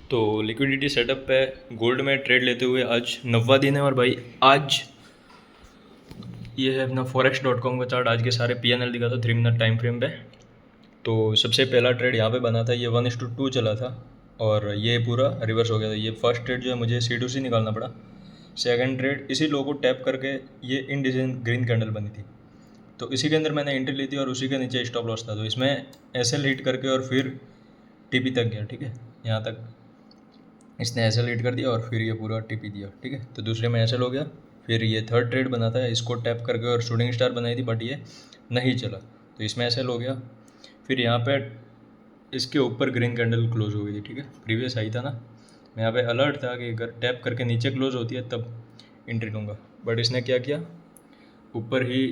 तो liquidity setup पे gold में ट्रेड लेते हुए आज 9वां दिन है और भाई आज ये है अपना forex.com का चार्ट। आज के सारे PNL दिखा था 3 मिनट टाइम फ्रेम पे। तो सबसे पहला ट्रेड यहाँ पे बना था, ये 1:2 चला था और ये पूरा रिवर्स हो गया था। ये फर्स्ट ट्रेड जो है मुझे C2C निकालना पड़ा। सेकंड ट्रेड इसी लो को टैप करके ये इनडिसेंट ग्रीन कैंडल बनी थी, तो इसी के अंदर मैंने एंट्री ली थी और उसी के नीचे स्टॉप लॉस था। तो इसमें SL हिट करके और फिर TP तक गया, ठीक है। यहाँ तक इसने SL हिट कर दिया और फिर ये पूरा TP दिया, ठीक है। तो दूसरे में SL हो गया। फिर ये थर्ड ट्रेड बना था, इसको टैप करके और शूटिंग स्टार बनाई थी बट ये नहीं चला, तो इसमें SL हो गया। फिर यहाँ पे इसके ऊपर ग्रीन कैंडल क्लोज हो गई थी, ठीक है। प्रीवियस आई था ना, मैं यहाँ पे अलर्ट था कि अगर टैप करके नीचे क्लोज होती है तब एंट्री लूँगा, बट इसने क्या किया, ऊपर ही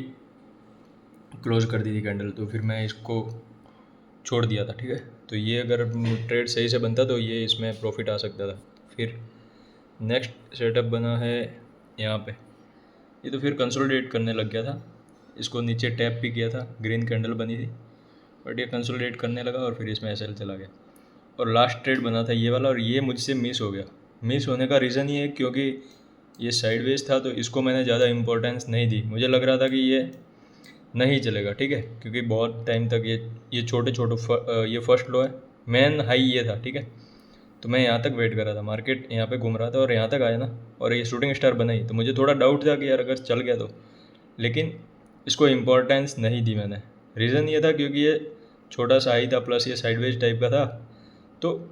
क्लोज कर दी थी कैंडल, तो फिर मैं इसको छोड़ दिया था, ठीक है। तो ये अगर ट्रेड सही से बनता तो ये इसमें प्रॉफिट आ सकता था। फिर नेक्स्ट सेटअप बना है यहाँ पे, ये तो फिर कंसोलिडेट करने लग गया था। इसको नीचे टैप भी किया था, ग्रीन कैंडल बनी थी बट ये कंसोलिडेट करने लगा और फिर इसमें SL चला गया। और लास्ट ट्रेड बना था ये वाला और ये मुझसे मिस हो गया। मिस होने का रीज़न ये है क्योंकि ये साइडवेज था, तो इसको मैंने ज़्यादा इम्पोर्टेंस नहीं दी। मुझे लग रहा था कि ये नहीं चलेगा, ठीक है, क्योंकि बहुत टाइम तक ये छोटे ये फर्स्ट लो है, मेन हाई ये था, ठीक है। तो मैं यहाँ तक वेट कर रहा था, मार्केट यहाँ पे घूम रहा था और यहाँ तक आया ना और ये शूटिंग स्टार बनाई, तो मुझे थोड़ा डाउट था कि यार अगर चल गया तो, लेकिन इसको इम्पोर्टेंस नहीं दी मैंने। रीज़न ये था क्योंकि ये छोटा सा हाई था प्लस ये साइडवेज टाइप का था, तो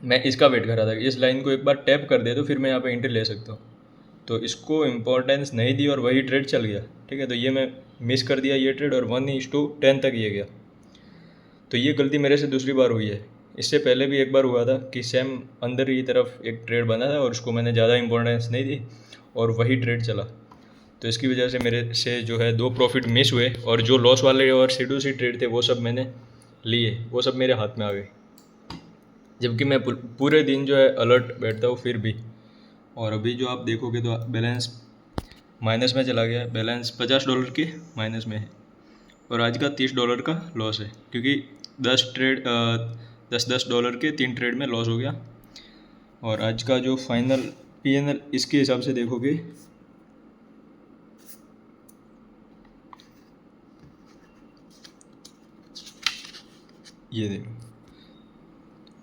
मैं इसका वेट कर रहा था कि इस लाइन को एक बार टैप कर दे तो फिर मैं यहाँ पे एंट्री ले सकता हूँ। तो इसको इम्पोर्टेंस नहीं दी और वही ट्रेड चल गया, ठीक है। तो ये मैं मिस कर दिया ये ट्रेड और 1:10 तक ये गया। तो ये गलती मेरे से दूसरी बार हुई है। इससे पहले भी एक बार हुआ था कि सेम अंदर की तरफ एक ट्रेड बना था और उसको मैंने ज़्यादा इम्पोर्टेंस नहीं दी और वही ट्रेड चला। तो इसकी वजह से मेरे से जो है 2 प्रॉफिट मिस हुए और जो लॉस वाले और C2C ट्रेड थे वो सब मैंने लिए, वो सब मेरे हाथ में आ गए, जबकि मैं पूरे दिन जो है अलर्ट बैठता हूँ फिर भी। और अभी जो आप देखोगे तो बैलेंस माइनस में चला गया, बैलेंस $50 के माइनस में है और आज का $30 का लॉस है, क्योंकि 10 $10 के 3 ट्रेड में लॉस हो गया। और आज का जो फाइनल PNL इसके हिसाब से देखोगे, ये देखो,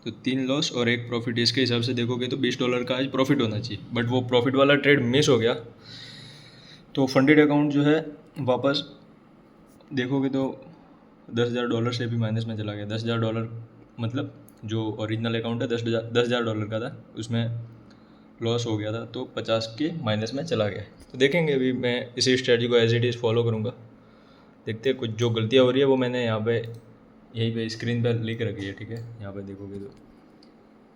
तो 3 लॉस और 1 प्रॉफिट। इसके हिसाब से देखोगे तो $20 का आज प्रॉफिट होना चाहिए, बट वो प्रॉफिट वाला ट्रेड मिस हो गया। तो फंडेड अकाउंट जो है वापस देखोगे तो $10,000 से भी माइनस में चला गया। $10,000 मतलब जो ओरिजिनल अकाउंट है $10,000 का था, उसमें लॉस हो गया था, तो 50 के माइनस में चला गया। तो देखेंगे, अभी मैं इसी स्ट्रेटजी को एज इट इज़ फॉलो करूँगा। देखते हैं, कुछ जो गलतियाँ हो रही है वो मैंने यहाँ पे यहीं पे स्क्रीन पर लिख रखी है, ठीक है। यहाँ पे देखोगे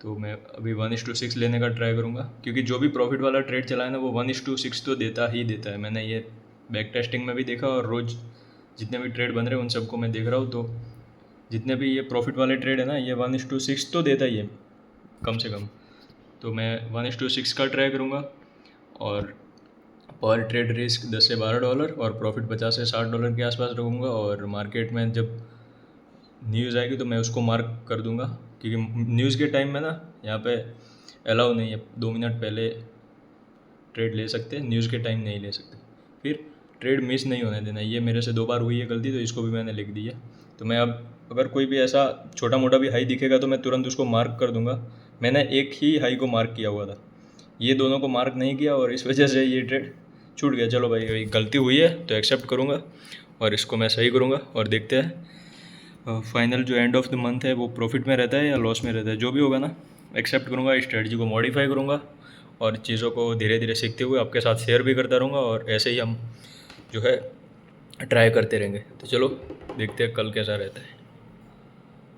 तो मैं अभी 1:6 लेने का ट्राई करूँगा, क्योंकि जो भी प्रॉफिट वाला ट्रेड चला है ना वो 1:6 तो देता ही देता है। मैंने ये बैक टेस्टिंग में भी देखा और रोज़ जितने भी ट्रेड बन रहे हैं उन सबको मैं देख रहा हूँ, तो जितने भी ये प्रॉफिट वाले ट्रेड है ना ये 1:6 तो देता ही है कम से कम। तो मैं 1:6 का ट्राई करूँगा और पर ट्रेड रिस्क $10 से $12 और प्रॉफिट $50 से $60 के आसपास रखूँगा। और मार्केट में जब न्यूज़ आएगी तो मैं उसको मार्क कर दूँगा, क्योंकि न्यूज़ के टाइम में ना यहाँ पे अलाउ नहीं है, 2 मिनट पहले ट्रेड ले सकते हैं, न्यूज़ के टाइम नहीं ले सकते। फिर ट्रेड मिस नहीं होने देना, ये मेरे से 2 बार हुई है गलती, तो इसको भी मैंने लिख दी है। तो मैं अब अगर कोई भी ऐसा छोटा मोटा भी हाई दिखेगा तो मैं तुरंत उसको मार्क कर दूंगा। मैंने एक ही हाई को मार्क किया हुआ था, ये दोनों को मार्क नहीं किया और इस वजह से ये ट्रेड छूट गया। चलो भाई, गलती हुई है तो एक्सेप्ट करूँगा और इसको मैं सही करूँगा और देखते हैं फाइनल जो एंड ऑफ द मंथ है वो प्रॉफिट में रहता है या लॉस में रहता है। जो भी होगा ना, एक्सेप्ट करूँगा, स्ट्रेटजी को मॉडिफाई करूँगा और चीज़ों को धीरे धीरे सीखते हुए आपके साथ शेयर भी करता रहूँगा और ऐसे ही हम जो है ट्राई करते रहेंगे। तो चलो देखते हैं कल कैसा रहता है।